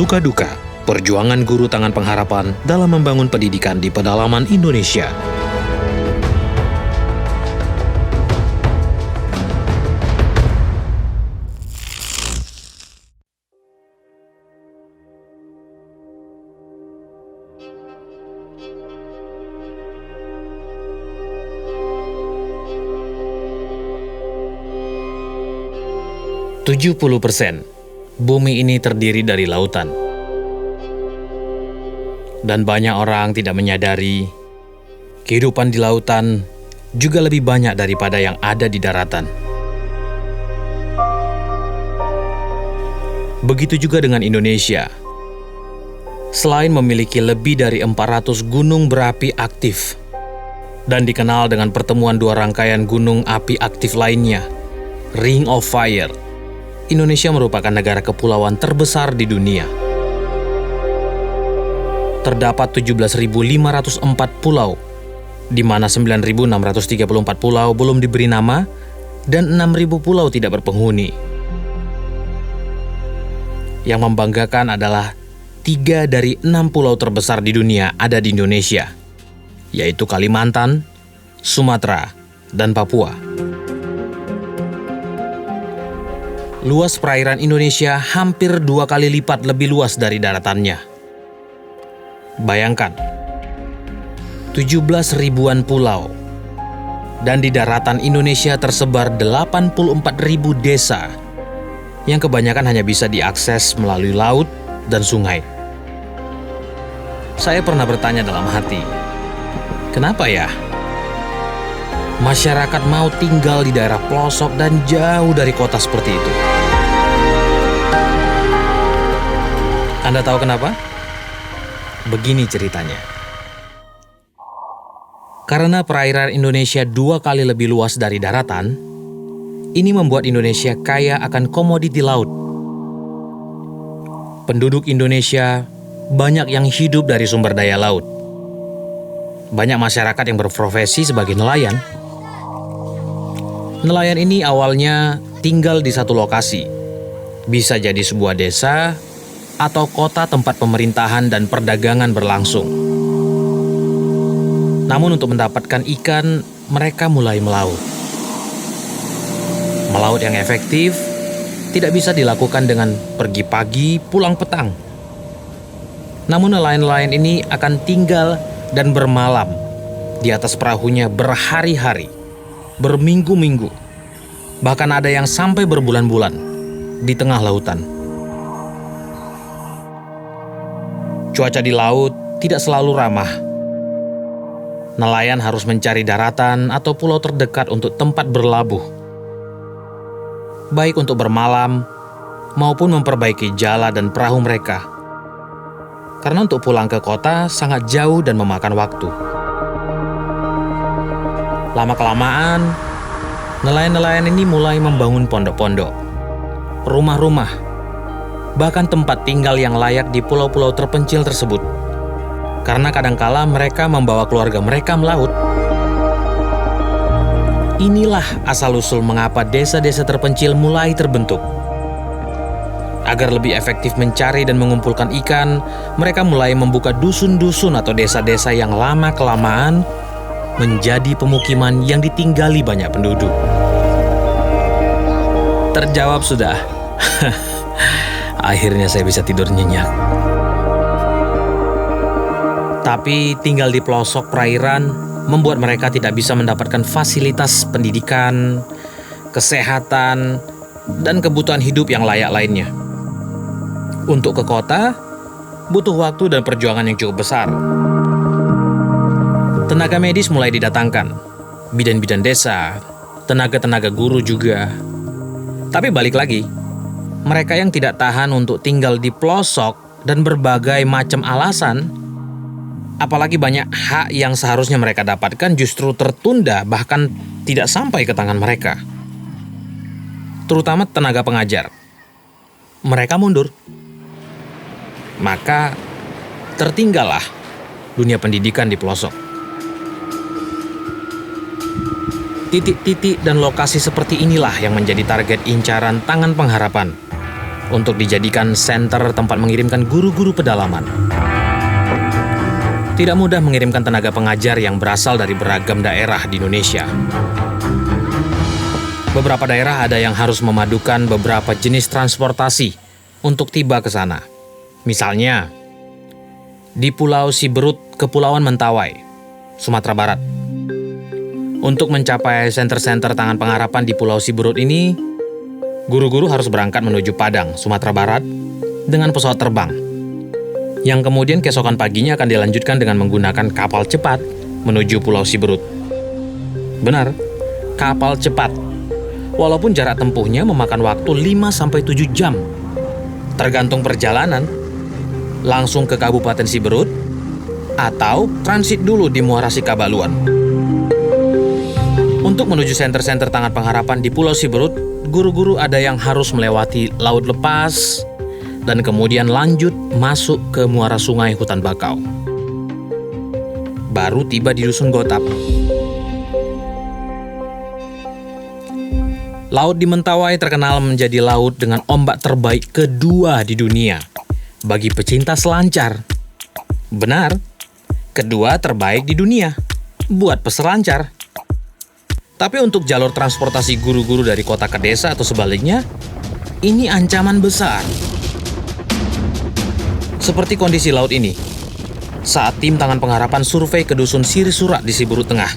Suka duka, perjuangan guru Tangan Pengharapan dalam membangun pendidikan di pedalaman Indonesia. Tujuh 70% bumi ini terdiri dari lautan. Dan banyak orang tidak menyadari kehidupan di lautan juga lebih banyak daripada yang ada di daratan. Begitu juga dengan Indonesia. Selain memiliki lebih dari 400 gunung berapi aktif dan dikenal dengan pertemuan dua rangkaian gunung api aktif lainnya, Ring of Fire, Indonesia merupakan negara kepulauan terbesar di dunia. Terdapat 17.504 pulau, di mana 9.634 pulau belum diberi nama dan 6.000 pulau tidak berpenghuni. Yang membanggakan adalah 3 dari 6 pulau terbesar di dunia ada di Indonesia, yaitu Kalimantan, Sumatera, dan Papua. Luas perairan Indonesia hampir 2 kali lipat lebih luas dari daratannya. Bayangkan, 17 ribuan pulau, dan di daratan Indonesia tersebar 84.000 desa, yang kebanyakan hanya bisa diakses melalui laut dan sungai. Saya pernah bertanya dalam hati, kenapa ya? Masyarakat mau tinggal di daerah pelosok dan jauh dari kota seperti itu. Anda tahu kenapa? Begini ceritanya. Karena perairan Indonesia 2 kali lebih luas dari daratan, ini membuat Indonesia kaya akan komoditi laut. Penduduk Indonesia banyak yang hidup dari sumber daya laut. Banyak masyarakat yang berprofesi sebagai nelayan. Nelayan ini awalnya tinggal di satu lokasi, bisa jadi sebuah desa atau kota tempat pemerintahan dan perdagangan berlangsung. Namun untuk mendapatkan ikan, mereka mulai melaut. Melaut yang efektif tidak bisa dilakukan dengan pergi pagi, pulang petang. Namun nelayan-nelayan ini akan tinggal dan bermalam di atas perahunya berhari-hari, berminggu-minggu, bahkan ada yang sampai berbulan-bulan di tengah lautan. Cuaca di laut tidak selalu ramah. Nelayan harus mencari daratan atau pulau terdekat untuk tempat berlabuh, baik untuk bermalam maupun memperbaiki jala dan perahu mereka. Karena untuk pulang ke kota sangat jauh dan memakan waktu. Lama-kelamaan, nelayan-nelayan ini mulai membangun pondok-pondok, rumah-rumah, bahkan tempat tinggal yang layak di pulau-pulau terpencil tersebut. Karena kadangkala mereka membawa keluarga mereka melaut. Inilah asal-usul mengapa desa-desa terpencil mulai terbentuk. Agar lebih efektif mencari dan mengumpulkan ikan, mereka mulai membuka dusun-dusun atau desa-desa yang lama-kelamaan menjadi pemukiman yang ditinggali banyak penduduk. Terjawab sudah. Akhirnya saya bisa tidur nyenyak. Tapi tinggal di pelosok perairan membuat mereka tidak bisa mendapatkan fasilitas pendidikan, kesehatan, dan kebutuhan hidup yang layak lainnya. Untuk ke kota, butuh waktu dan perjuangan yang cukup besar. Tenaga medis mulai didatangkan, bidan-bidan desa, tenaga-tenaga guru juga. Tapi balik lagi, mereka yang tidak tahan untuk tinggal di pelosok dan berbagai macam alasan, apalagi banyak hak yang seharusnya mereka dapatkan justru tertunda bahkan tidak sampai ke tangan mereka. Terutama tenaga pengajar. Mereka mundur. Maka tertinggallah dunia pendidikan di pelosok. Titik-titik dan lokasi seperti inilah yang menjadi target incaran Tangan Pengharapan untuk dijadikan senter tempat mengirimkan guru-guru pedalaman. Tidak mudah mengirimkan tenaga pengajar yang berasal dari beragam daerah di Indonesia. Beberapa daerah ada yang harus memadukan beberapa jenis transportasi untuk tiba ke sana. Misalnya, di Pulau Siberut, Kepulauan Mentawai, Sumatera Barat. Untuk mencapai senter-senter tangan pengharapan di Pulau Siberut ini, guru-guru harus berangkat menuju Padang, Sumatera Barat dengan pesawat terbang, yang kemudian keesokan paginya akan dilanjutkan dengan menggunakan kapal cepat menuju Pulau Siberut. Benar, kapal cepat. Walaupun jarak tempuhnya memakan waktu 5-7 jam. Tergantung perjalanan, langsung ke Kabupaten Siberut, atau transit dulu di Muara Sikabaluan. Untuk menuju senter-senter tangan pengharapan di Pulau Siberut, guru-guru ada yang harus melewati Laut Lepas, dan kemudian lanjut masuk ke muara sungai Hutan Bakau. Baru tiba di Dusun Gotap. Laut di Mentawai terkenal menjadi laut dengan ombak terbaik kedua di dunia bagi pecinta selancar. Benar, kedua terbaik di dunia buat peselancar. Tapi untuk jalur transportasi guru-guru dari kota ke desa atau sebaliknya, ini ancaman besar. Seperti kondisi laut ini, saat tim tangan pengharapan survei ke Dusun Siri Surak di Siberut Tengah.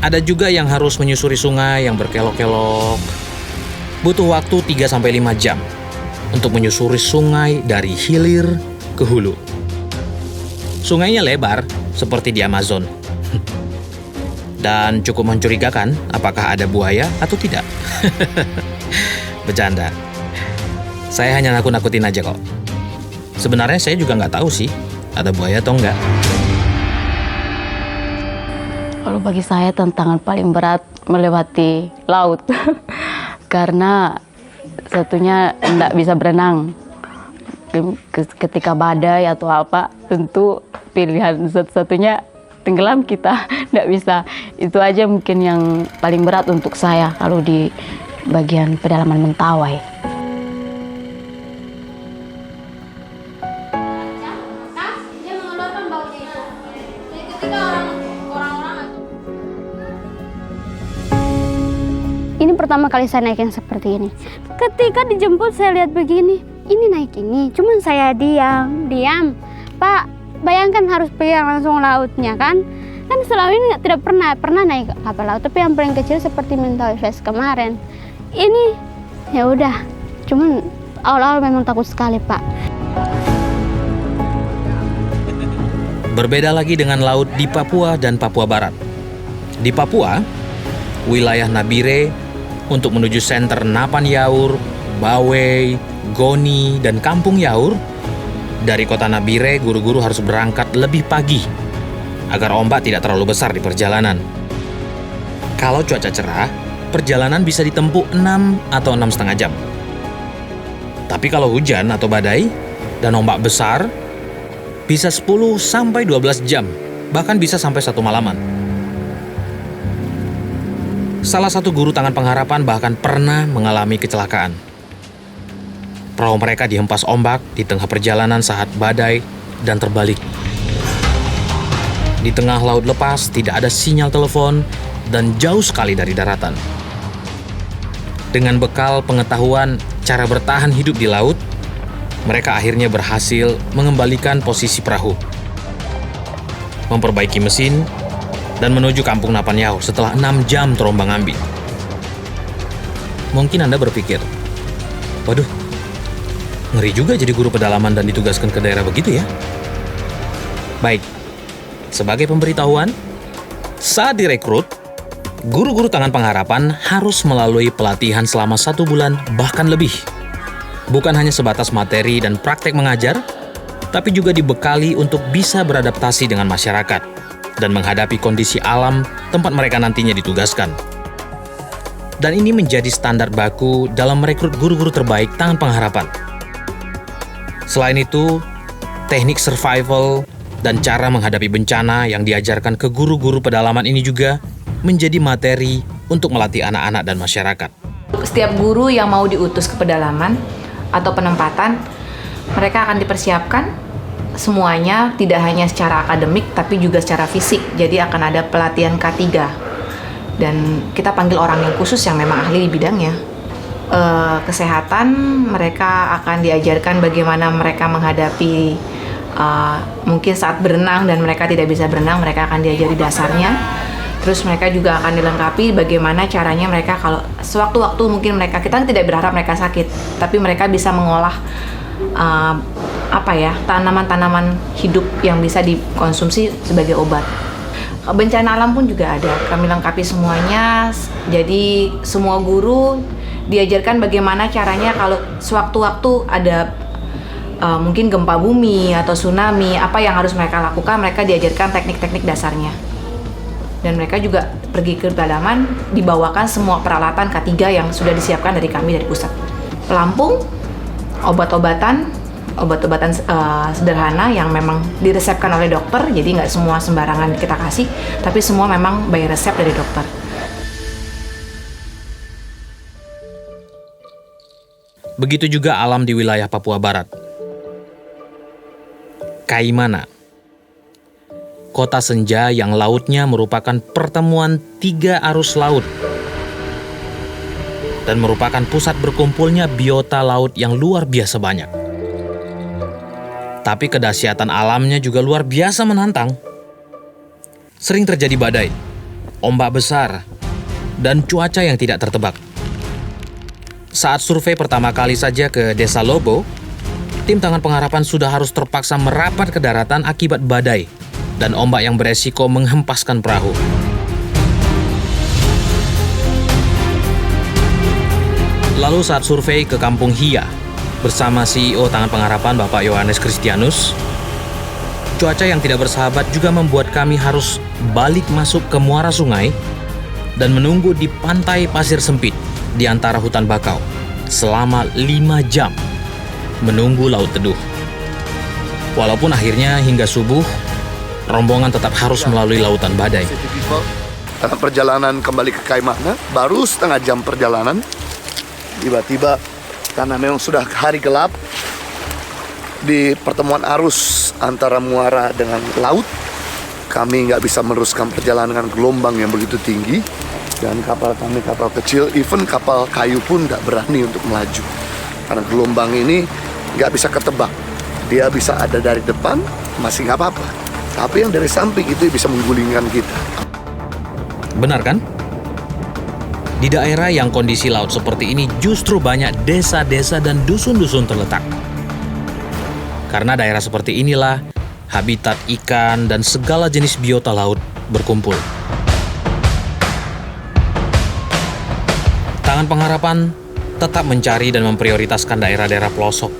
Ada juga yang harus menyusuri sungai yang berkelok-kelok. Butuh waktu 3-5 jam untuk menyusuri sungai dari hilir ke hulu. Sungainya lebar seperti di Amazon. Dan cukup mencurigakan apakah ada buaya atau tidak. Bercanda. Saya hanya nakut-nakutin aja kok. Sebenarnya saya juga nggak tahu sih ada buaya atau enggak. Kalau bagi saya tantangan paling berat melewati laut. Karena satunya tidak bisa berenang. Ketika badai atau apa, tentu pilihan satu-satunya tenggelam kita. Tidak bisa. Itu aja mungkin yang paling berat untuk saya kalau di bagian pedalaman Mentawai. Ini pertama kali saya naik yang seperti ini. Ketika dijemput saya lihat begini, ini naik ini. Cuman saya diam. Pak, bayangkan harus pegang langsung lautnya kan. Kan selama ini tidak pernah naik kapal laut. Tapi yang paling kecil seperti Mentawai Fest kemarin. Ini ya udah. Cuman awal-awal memang takut sekali Pak. Berbeda lagi dengan laut di Papua dan Papua Barat. Di Papua, wilayah Nabire untuk menuju senter Napan Yaur, Bawei, Goni, dan Kampung Yaur. Dari kota Nabire, guru-guru harus berangkat lebih pagi agar ombak tidak terlalu besar di perjalanan. Kalau cuaca cerah, perjalanan bisa ditempuh 6 atau 6,5 jam. Tapi kalau hujan atau badai dan ombak besar, bisa 10-12 jam, bahkan bisa sampai 1 malaman. Salah satu guru tangan pengharapan bahkan pernah mengalami kecelakaan. Perahu mereka dihempas ombak di tengah perjalanan saat badai dan terbalik. Di tengah laut lepas, tidak ada sinyal telepon dan jauh sekali dari daratan. Dengan bekal pengetahuan cara bertahan hidup di laut, mereka akhirnya berhasil mengembalikan posisi perahu, memperbaiki mesin, dan menuju Kampung Napan Yaur setelah 6 jam terombang-ambing. Mungkin Anda berpikir, waduh, ngeri juga jadi guru pedalaman dan ditugaskan ke daerah begitu ya. Baik, sebagai pemberitahuan, saat direkrut, guru-guru tangan pengharapan harus melalui pelatihan selama 1 bulan bahkan lebih. Bukan hanya sebatas materi dan praktek mengajar, tapi juga dibekali untuk bisa beradaptasi dengan masyarakat dan menghadapi kondisi alam tempat mereka nantinya ditugaskan. Dan ini menjadi standar baku dalam merekrut guru-guru terbaik tangan pengharapan. Selain itu, teknik survival dan cara menghadapi bencana yang diajarkan ke guru-guru pedalaman ini juga menjadi materi untuk melatih anak-anak dan masyarakat. Setiap guru yang mau diutus ke pedalaman atau penempatan, mereka akan dipersiapkan semuanya, tidak hanya secara akademik tapi juga secara fisik. Jadi akan ada pelatihan K3 dan kita panggil orang yang khusus yang memang ahli di bidangnya. Kesehatan, mereka akan diajarkan bagaimana mereka menghadapi mungkin saat berenang dan mereka tidak bisa berenang, mereka akan diajari dasarnya. Terus mereka juga akan dilengkapi bagaimana caranya mereka kalau sewaktu-waktu mungkin kita tidak berharap mereka sakit, tapi mereka bisa mengolah tanaman-tanaman hidup yang bisa dikonsumsi sebagai obat. Bencana alam pun juga ada, kami lengkapi semuanya. Jadi semua guru diajarkan bagaimana caranya kalau sewaktu-waktu ada mungkin gempa bumi atau tsunami, apa yang harus mereka lakukan, mereka diajarkan teknik-teknik dasarnya. Dan mereka juga pergi ke pedalaman, dibawakan semua peralatan K3 yang sudah disiapkan dari kami dari pusat. Pelampung, obat-obatan sederhana yang memang diresepkan oleh dokter, jadi nggak semua sembarangan kita kasih, tapi semua memang by resep dari dokter. Begitu juga alam di wilayah Papua Barat. Kaimana, kota senja yang lautnya merupakan pertemuan 3 arus laut dan merupakan pusat berkumpulnya biota laut yang luar biasa banyak. Tapi kedahsyatan alamnya juga luar biasa menantang. Sering terjadi badai, ombak besar, dan cuaca yang tidak tertebak. Saat survei pertama kali saja ke Desa Lobo, tim Tangan Pengharapan sudah harus terpaksa merapat ke daratan akibat badai dan ombak yang beresiko menghempaskan perahu. Lalu saat survei ke Kampung Hia bersama CEO Tangan Pengharapan Bapak Yohanes Kristianus, cuaca yang tidak bersahabat juga membuat kami harus balik masuk ke muara sungai dan menunggu di pantai pasir sempit di antara hutan bakau selama 5 jam menunggu laut teduh. Walaupun akhirnya hingga subuh rombongan tetap harus melalui lautan badai. Dalam perjalanan kembali ke Kaimana, baru setengah jam perjalanan, tiba-tiba karena memang sudah hari gelap, di pertemuan arus antara muara dengan laut, kami nggak bisa meneruskan perjalanan dengan gelombang yang begitu tinggi. Dan kapal kami kapal kecil, even kapal kayu pun nggak berani untuk melaju. Karena gelombang ini nggak bisa ketebak. Dia bisa ada dari depan, masih nggak apa-apa. Tapi yang dari samping itu bisa menggulingkan kita. Benar kan? Di daerah yang kondisi laut seperti ini justru banyak desa-desa dan dusun-dusun terletak. Karena daerah seperti inilah habitat ikan dan segala jenis biota laut berkumpul. Tangan Pengharapan tetap mencari dan memprioritaskan daerah-daerah pelosok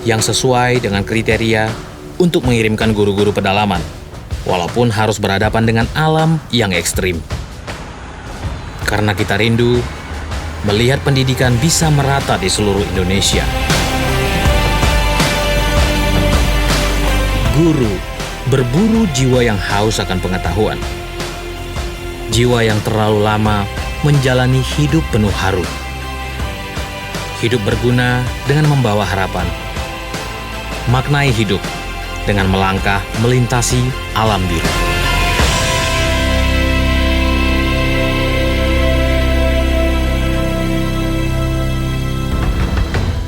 yang sesuai dengan kriteria untuk mengirimkan guru-guru pedalaman, walaupun harus berhadapan dengan alam yang ekstrim. Karena kita rindu melihat pendidikan bisa merata di seluruh Indonesia. Guru berburu jiwa yang haus akan pengetahuan. Jiwa yang terlalu lama menjalani hidup penuh haru. Hidup berguna dengan membawa harapan. Maknai hidup dengan melangkah melintasi alam biru.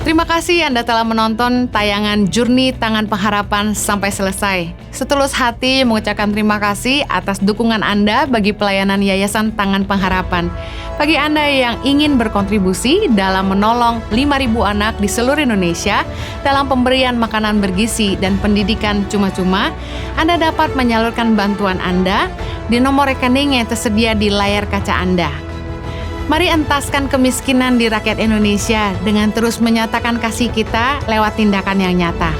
Terima kasih Anda telah menonton tayangan Journey Tangan Pengharapan sampai selesai. Setulus hati mengucapkan terima kasih atas dukungan Anda bagi pelayanan Yayasan Tangan Pengharapan. Bagi Anda yang ingin berkontribusi dalam menolong 5.000 anak di seluruh Indonesia dalam pemberian makanan bergizi dan pendidikan cuma-cuma, Anda dapat menyalurkan bantuan Anda di nomor rekening yang tersedia di layar kaca Anda. Mari entaskan kemiskinan di rakyat Indonesia dengan terus menyatakan kasih kita lewat tindakan yang nyata.